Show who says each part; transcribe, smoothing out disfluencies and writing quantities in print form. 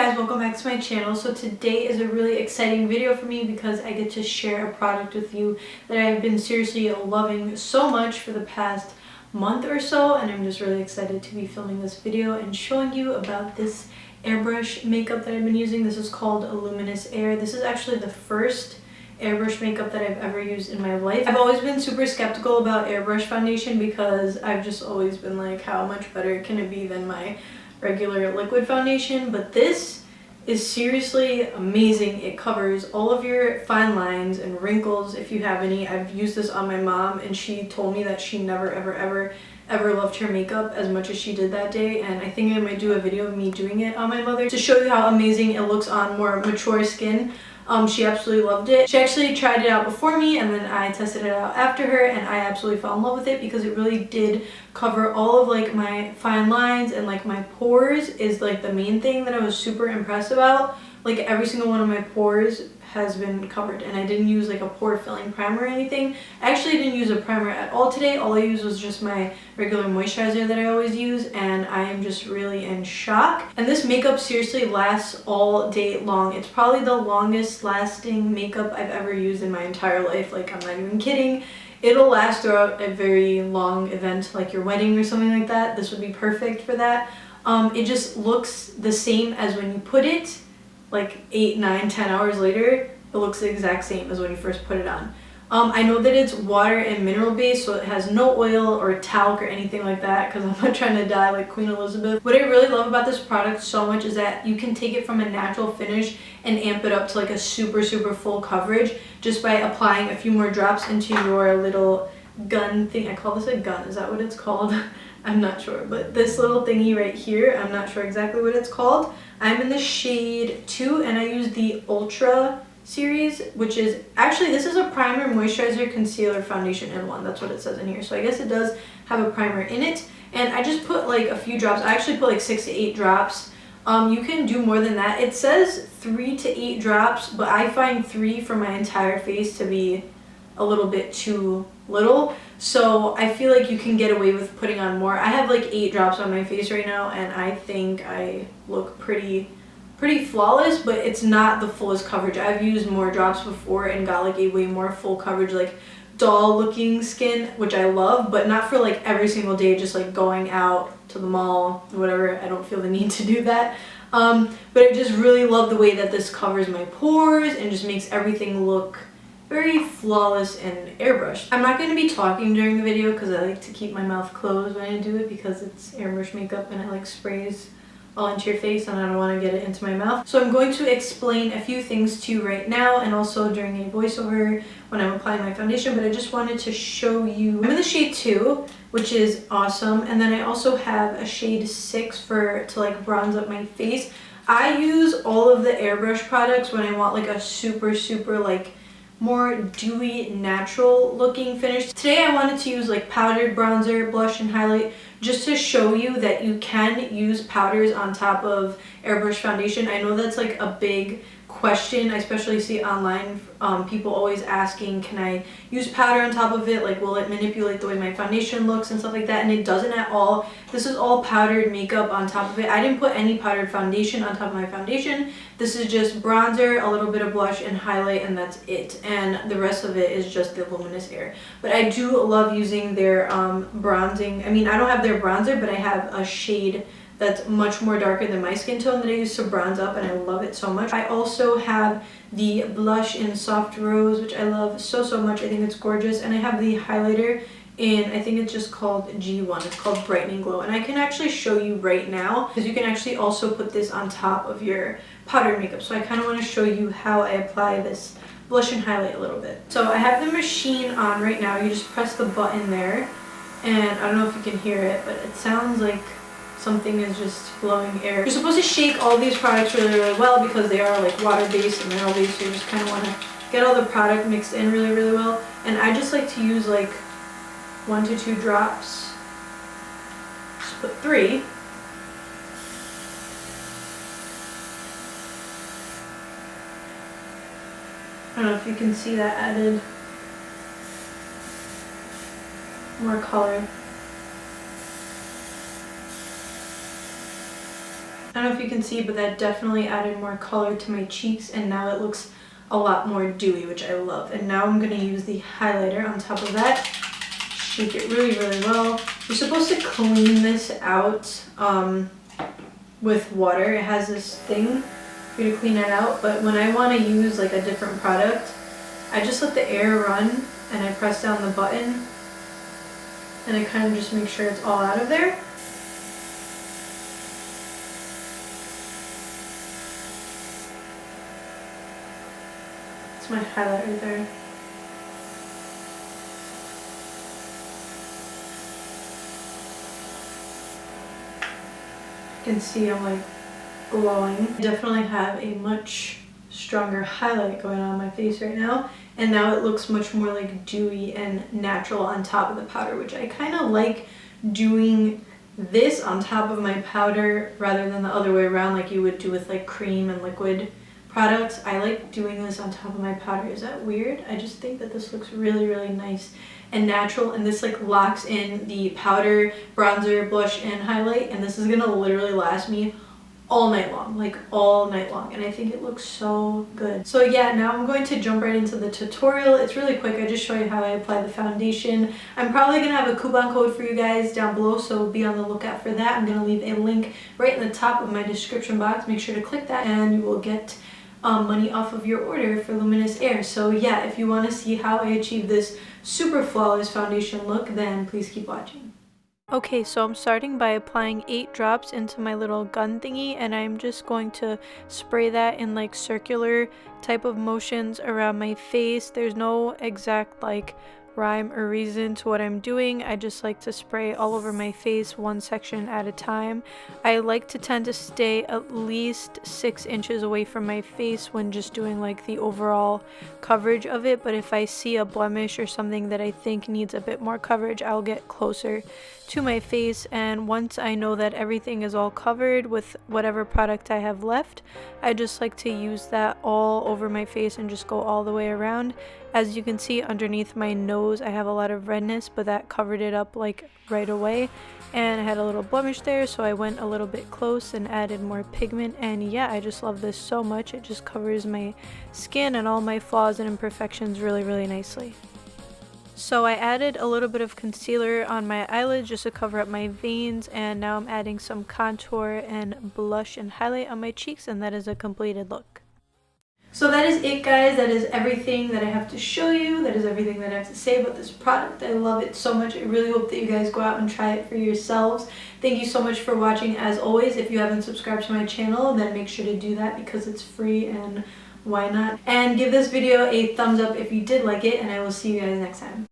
Speaker 1: guys, welcome back to my channel. So today is a really exciting video for me because I get to share a product with you that I've been seriously loving so much for the past month or so, and I'm just really excited to be filming this video and showing you about this airbrush makeup that I've been using. This is called Luminous Air. This is actually the first airbrush makeup that I've ever used in my life. I've always been super skeptical about airbrush foundation because I've just always been like, how much better can it be than my regular liquid foundation? But this is seriously amazing. It covers all of your fine lines and wrinkles if you have any. I've used this on my mom and she told me that she never ever loved her makeup as much as she did that day, and I think I might do a video of me doing it on my mother to show you how amazing it looks on more mature skin. She absolutely loved it. She actually tried it out before me and then I tested it out after her, and I absolutely fell in love with it because it really did cover all of like my fine lines and like my pores is like the main thing that I was super impressed about. Like every single one of my pores has been covered, and I didn't use like a pore filling primer or anything. I actually didn't use a primer at all today. All I used was just my regular moisturizer that I always use, and I am just really in shock. And this makeup seriously lasts all day long. It's probably the longest lasting makeup I've ever used in my entire life. Like, I'm not even kidding. It'll last throughout a very long event like your wedding or something like that. This would be perfect for that. It just looks the same as when you put it like 8, 9, 10 hours later. It looks the exact same as when you first put it on. I know that it's water and mineral based, so it has no oil or talc or anything like that because I'm not trying to die like Queen Elizabeth. What I really love about this product so much is that you can take it from a natural finish and amp it up to like a super full coverage just by applying a few more drops into your little gun thing. I call this a gun, is that what it's called? I'm not sure, but this little thingy right here, I'm not sure exactly what it's called. I'm in the shade 2 and I use the Ultra series, which is actually, this is a primer, moisturizer, concealer, foundation in one. That's what it says in here. So I guess it does have a primer in it, and I just put like a few drops. I actually put like 6 to 8 drops. You can do more than that. It says 3 to 8 drops, but I find 3 for my entire face to be a little bit too little. So I feel like you can get away with putting on more. I have like 8 drops on my face right now, and I think I look pretty flawless, but it's not the fullest coverage. I've used more drops before and got like a way more full coverage, like doll looking skin, which I love, but not for like every single day, just like going out to the mall or whatever. I don't feel the need to do that. But I just really love the way that this covers my pores and just makes everything look very flawless and airbrushed. I'm not going to be talking during the video because I like to keep my mouth closed when I do it because it's airbrush makeup and it like sprays all into your face and I don't want to get it into my mouth. So I'm going to explain a few things to you right now and also during a voiceover when I'm applying my foundation, but I just wanted to show you. I'm in the shade 2, which is awesome, and then I also have a shade 6 to like bronze up my face. I use all of the airbrush products when I want like a super like more dewy, natural looking finish. Today I wanted to use like powdered bronzer, blush, and highlight just to show you that you can use powders on top of airbrush foundation. I know that's like a big question. I especially see online people always asking, can I use powder on top of it? Like, will it manipulate the way my foundation looks and stuff like that? And it doesn't at all. This is all powdered makeup on top of it. I didn't put any powdered foundation on top of my foundation. This is just bronzer, a little bit of blush, and highlight, and that's it. And the rest of it is just the Luminous Air. But I do love using their bronzing. I mean, I don't have their bronzer, but I have a shade that's much more darker than my skin tone that I use to bronze up, and I love it so much. I also have the blush in Soft Rose, which I love so much. I think it's gorgeous. And I have the highlighter in, I think it's just called G1. It's called Brightening Glow. And I can actually show you right now because you can actually also put this on top of your powdered makeup. So I kind of want to show you how I apply this blush and highlight a little bit. So I have the machine on right now. You just press the button there, and I don't know if you can hear it, but it sounds like something is just blowing air. You're supposed to shake all these products really well because they are like water-based and mineral based, so you just kind of want to get all the product mixed in really well. And I just like to use like 1 to 2 drops. Just put 3. I don't know if you can see that added more color. I don't know if you can see, but that definitely added more color to my cheeks, and now it looks a lot more dewy, which I love. And now I'm going to use the highlighter on top of that. Shake it really, really well. You're supposed to clean this out with water. It has this thing for you to clean it out, but when I want to use like a different product, I just let the air run and I press down the button and I kind of just make sure it's all out of there. It's my highlight right there. You can see I'm like glowing. I definitely have a much stronger highlight going on my face right now, and now it looks much more like dewy and natural on top of the powder, which I kind of like doing this on top of my powder rather than the other way around like you would do with like cream and liquid products. I like doing this on top of my powder. Is that weird? I just think that this looks really, really nice and natural, and this like locks in the powder, bronzer, blush, and highlight, and this is gonna literally last me all night long, like all night long, and I think it looks so good. So yeah, now I'm going to jump right into the tutorial. It's really quick. I just show you how I apply the foundation. I'm probably gonna have a coupon code for you guys down below, so be on the lookout for that. I'm gonna leave a link right in the top of my description box. Make sure to click that and you will get money off of your order for Luminous Air. So yeah, if you want to see how I achieve this super flawless foundation look, then please keep watching. Okay, so I'm starting by applying 8 drops into my little gun thingy, and I'm just going to spray that in like circular type of motions around my face. There's no exact like rhyme or reason to what I'm doing. I just like to spray all over my face, one section at a time. I like to tend to stay at least 6 inches away from my face when just doing like the overall coverage of it, but if I see a blemish or something that I think needs a bit more coverage, I'll get closer to my face. And once I know that everything is all covered with whatever product I have left, I just like to use that all over my face and just go all the way around. As you can see underneath my nose, I have a lot of redness, but that covered it up like right away, and I had a little blemish there, so I went a little bit close and added more pigment. And yeah, I just love this so much. It just covers my skin and all my flaws and imperfections really, really nicely. So I added a little bit of concealer on my eyelids just to cover up my veins, and now I'm adding some contour and blush and highlight on my cheeks, and that is a completed look. So that is it, guys. That is everything that I have to show you. That is everything that I have to say about this product. I love it so much. I really hope that you guys go out and try it for yourselves. Thank you so much for watching. As always, if you haven't subscribed to my channel, then make sure to do that because it's free, and why not? And give this video a thumbs up if you did like it, and I will see you guys next time.